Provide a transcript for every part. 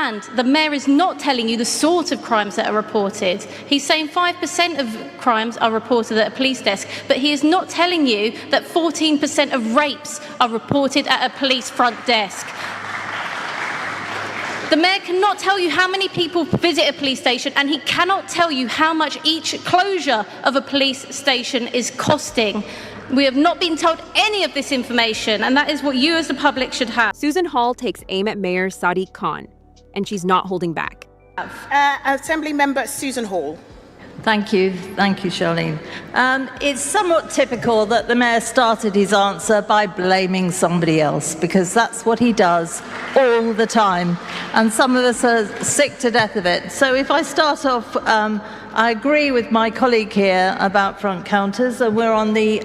And the Mayor is not telling you the sort of crimes that are reported. He's saying 5% of crimes are reported at a police desk, but he is not telling you that 14% of rapes are reported at a police front desk. The Mayor cannot tell you how many people visit a police station, and he cannot tell you how much each closure of a police station is costing. We have not been told any of this information, and that is what you as the public should have. Susan Hall takes aim at Mayor Sadiq Khan, and she's not holding back. Assembly Member Susan Hall. Thank you, Charlene. It's somewhat typical that the Mayor started his answer by blaming somebody else, because that's what he does all the time, and some of us are sick to death of it. So if I start off, I agree with my colleague here about front counters, and we're on the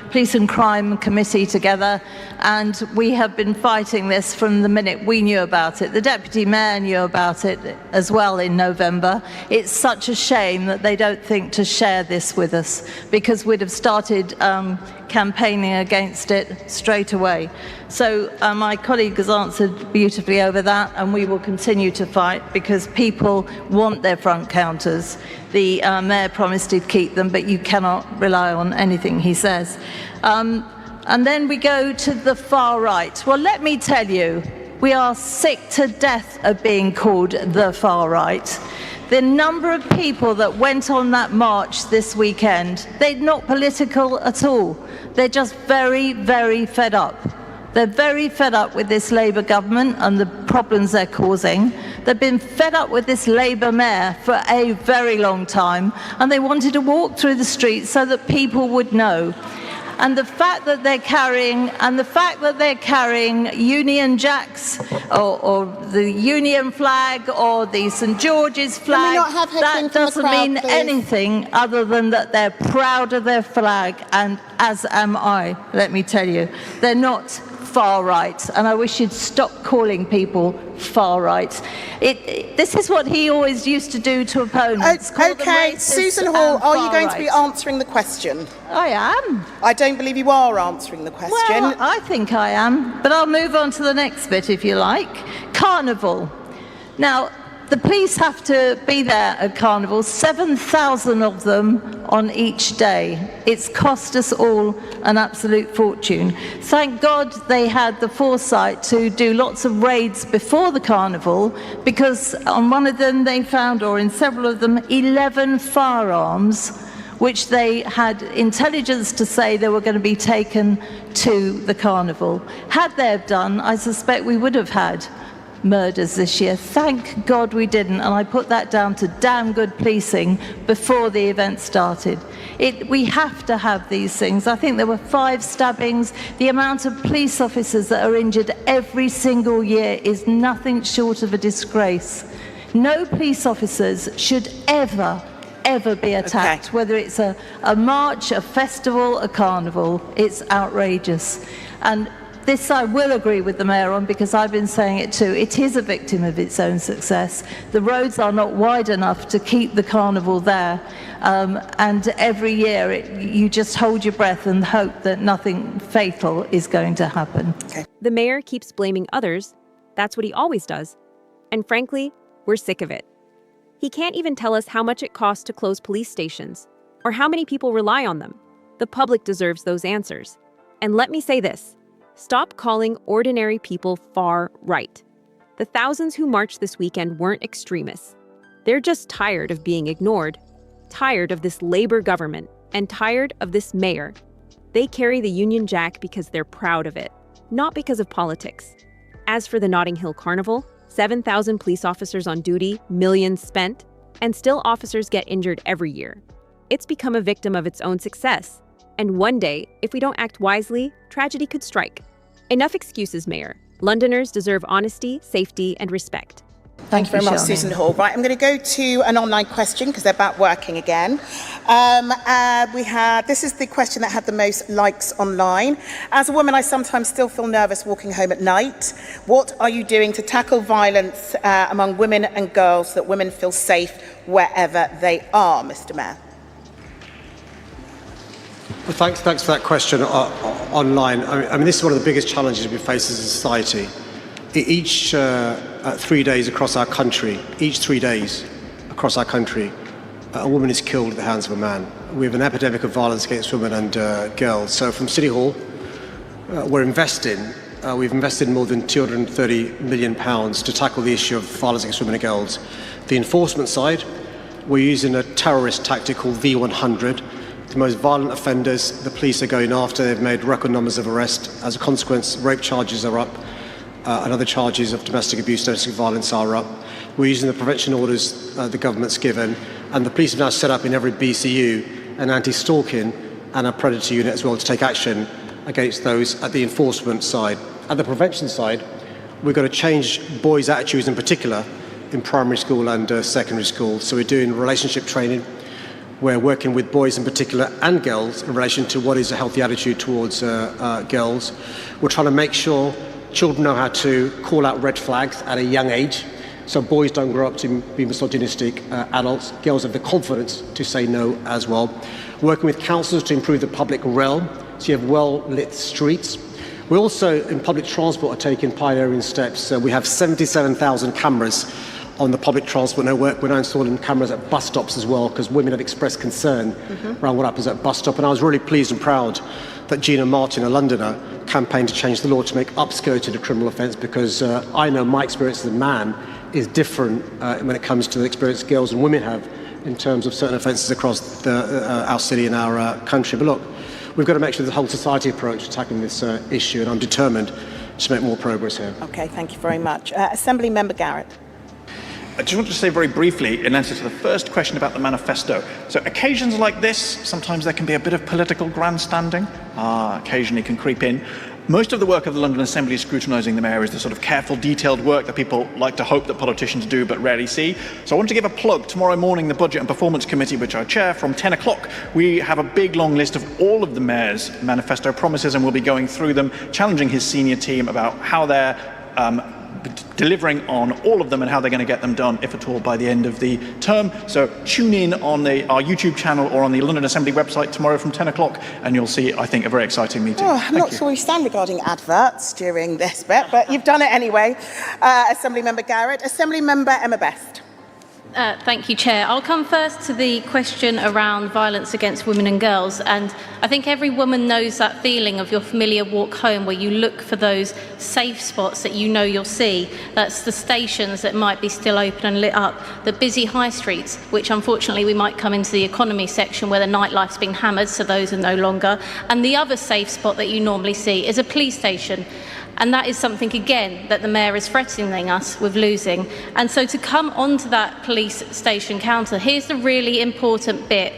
Police and Crime Committee together, and we have been fighting this from the minute we knew about it. The Deputy Mayor knew about it as well in November. It's such a shame that they don't think to share this with us, because we'd have started campaigning against it straight away. So my colleague has answered beautifully over that, and we will continue to fight because people want their front counters. The Mayor promised he'd keep them, but you cannot rely on anything he says. And then we go to the far right. Well, let me tell you, we are sick to death of being called the far right. The number of people that went on that march this weekend, they're not political at all. They're just very, very fed up. They're very fed up with this Labour government and the problems they're causing. They've been fed up with this Labour mayor for a very long time, and they wanted to walk through the streets so that people would know. And the fact that they're carrying Union Jacks or the Union flag or the St George's flag, that doesn't mean anything other than that they're proud of their flag, and as am I, let me tell you. They're not far right, and I wish you'd stop calling people far right. This is what he always used to do to opponents. Okay, Susan Hall, are you going to be answering the question? I am. I don't believe you are answering the question. Well, I think I am, but I'll move on to the next bit if you like. Carnival. Now, the police have to be there at Carnival, 7,000 of them on each day. It's cost us all an absolute fortune. Thank God they had the foresight to do lots of raids before the Carnival, because on one of them they found, or in several of them, 11 firearms, which they had intelligence to say they were going to be taken to the Carnival. Had they have done, I suspect we would have had murders this year. Thank God we didn't, and I put that down to damn good policing before the event started. We have to have these things. I think there were 5 stabbings. The amount of police officers that are injured every single year is nothing short of a disgrace. No police officers should ever be attacked, whether it's a march, a festival, a carnival. It's outrageous. And this I will agree with the Mayor on, because I've been saying it too. It is a victim of its own success. The roads are not wide enough to keep the carnival there. And every year you just hold your breath and hope that nothing fatal is going to happen. Okay. The Mayor keeps blaming others. That's what he always does. And frankly, we're sick of it. He can't even tell us how much it costs to close police stations, or how many people rely on them. The public deserves those answers. And let me say this. Stop calling ordinary people far right. The thousands who marched this weekend weren't extremists. They're just tired of being ignored, tired of this Labour government, and tired of this mayor. They carry the Union Jack because they're proud of it, not because of politics. As for the Notting Hill Carnival, 7,000 police officers on duty, millions spent, and still officers get injured every year. It's become a victim of its own success. And one day, if we don't act wisely, tragedy could strike. Enough excuses, Mayor. Londoners deserve honesty, safety, and respect. Thank you very much, Susan Hall. Right, I'm going to go to an online question because they're back working again. This is the question that had the most likes online. As a woman, I sometimes still feel nervous walking home at night. What are you doing to tackle violence among women and girls so that women feel safe wherever they are, Mr. Mayor? Well, thanks for that question online. I mean, this is one of the biggest challenges we face as a society. Each 3 days across our country, a woman is killed at the hands of a man. We have an epidemic of violence against women and girls. So from City Hall, we've invested more than £230 million to tackle the issue of violence against women and girls. The enforcement side, we're using a terrorist tactic called V100. The most violent offenders, the police are going after. They've made record numbers of arrests. As a consequence, rape charges are up, and other charges of domestic abuse, domestic violence are up. We're using the prevention orders the government's given, and the police have now set up in every BCU an anti-stalking and a predator unit as well to take action against those at the enforcement side. At the prevention side, we've got to change boys' attitudes in particular in primary school and secondary school. So we're doing relationship training. We're working with boys in particular and girls in relation to what is a healthy attitude towards girls. We're trying to make sure children know how to call out red flags at a young age, so boys don't grow up to be misogynistic adults. Girls have the confidence to say no as well. Working with councils to improve the public realm, so you have well-lit streets. We also, in public transport, are taking pioneering steps. We have 77,000 cameras on the public transport network. We're now installing cameras at bus stops as well, because women have expressed concern around what happens at bus stop. And I was really pleased and proud that Gina Martin, a Londoner, campaigned to change the law to make upskirting a criminal offence, because I know my experience as a man is different when it comes to the experience girls and women have in terms of certain offences across our city and our country. But look, we've got to make sure there's a whole society approach to tackling this issue, and I'm determined to make more progress here. Okay, thank you very much. Assembly Member Garrett. I just want to say very briefly, in answer to the first question about the manifesto. So occasions like this, sometimes there can be a bit of political grandstanding, occasionally can creep in. Most of the work of the London Assembly scrutinising the mayor is the sort of careful, detailed work that people like to hope that politicians do but rarely see. So I want to give a plug. Tomorrow morning, the Budget and Performance Committee, which I chair, from 10 o'clock, we have a big long list of all of the mayor's manifesto promises, and we'll be going through them, challenging his senior team about how they're delivering on all of them and how they're going to get them done, if at all, by the end of the term. So tune in on our YouTube channel or on the London Assembly website tomorrow from 10 o'clock, and you'll see, I think, a very exciting meeting. I'm not sure we stand regarding adverts during this bit, but you've done it anyway. Assembly Member Garrett. Assembly Member Emma Best. Thank you, Chair. I'll come first to the question around violence against women and girls. And I think every woman knows that feeling of your familiar walk home where you look for those safe spots that you know you'll see. That's the stations that might be still open and lit up, the busy high streets, which unfortunately we might come into the economy section where the nightlife's being hammered, so those are no longer. And the other safe spot that you normally see is a police station. And that is something, again, that the mayor is threatening us with losing. And so to come onto that police station counter, here's the really important bit.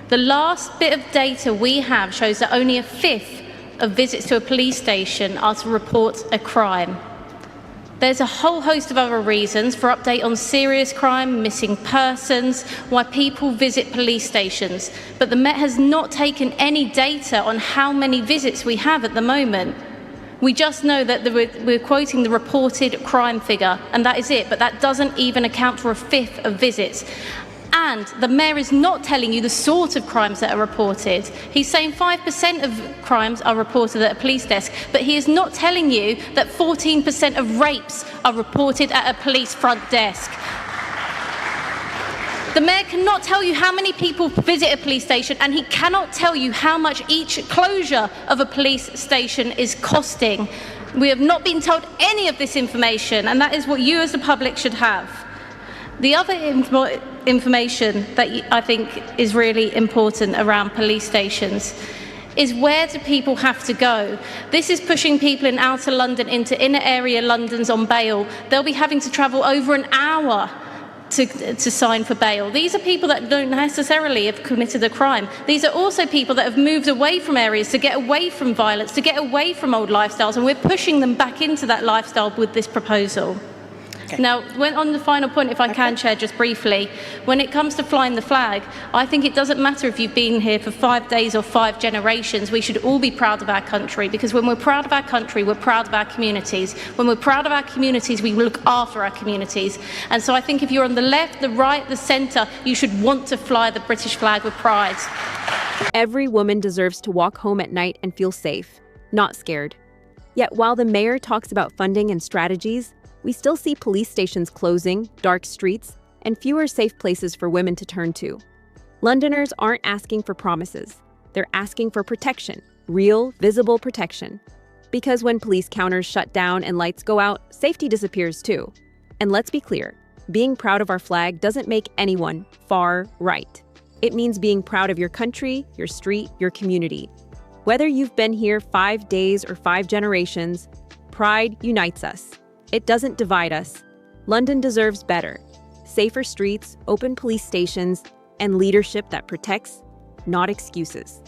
The last bit of data we have shows that only a fifth of visits to a police station are to report a crime. There's a whole host of other reasons for update on serious crime, missing persons, why people visit police stations. But the Met has not taken any data on how many visits we have at the moment. We just know that we're quoting the reported crime figure, and that is it, but that doesn't even account for a fifth of visits. And the mayor is not telling you the sort of crimes that are reported. He's saying 5% of crimes are reported at a police desk, but he is not telling you that 14% of rapes are reported at a police front desk. The mayor cannot tell you how many people visit a police station, and he cannot tell you how much each closure of a police station is costing. We have not been told any of this information, and that is what you as the public should have. The other information that I think is really important around police stations is, where do people have to go? This is pushing people in outer London into inner area Londons on bail. They'll be having to travel over an hour to sign for bail. These are people that don't necessarily have committed a crime. These are also people that have moved away from areas to get away from violence, to get away from old lifestyles, and we're pushing them back into that lifestyle with this proposal. Okay. Now, on the final point, if I can, Chair, just briefly, when it comes to flying the flag, I think it doesn't matter if you've been here for 5 days or 5 generations. We should all be proud of our country, because when we're proud of our country, we're proud of our communities. When we're proud of our communities, we look after our communities. And so I think if you're on the left, the right, the centre, you should want to fly the British flag with pride. Every woman deserves to walk home at night and feel safe, not scared. Yet while the mayor talks about funding and strategies, we still see police stations closing, dark streets, and fewer safe places for women to turn to. Londoners aren't asking for promises. They're asking for protection, real, visible protection. Because when police counters shut down and lights go out, safety disappears too. And let's be clear, being proud of our flag doesn't make anyone far right. It means being proud of your country, your street, your community. Whether you've been here 5 days or 5 generations, pride unites us. It doesn't divide us. London deserves better. Safer streets, open police stations, and leadership that protects, not excuses.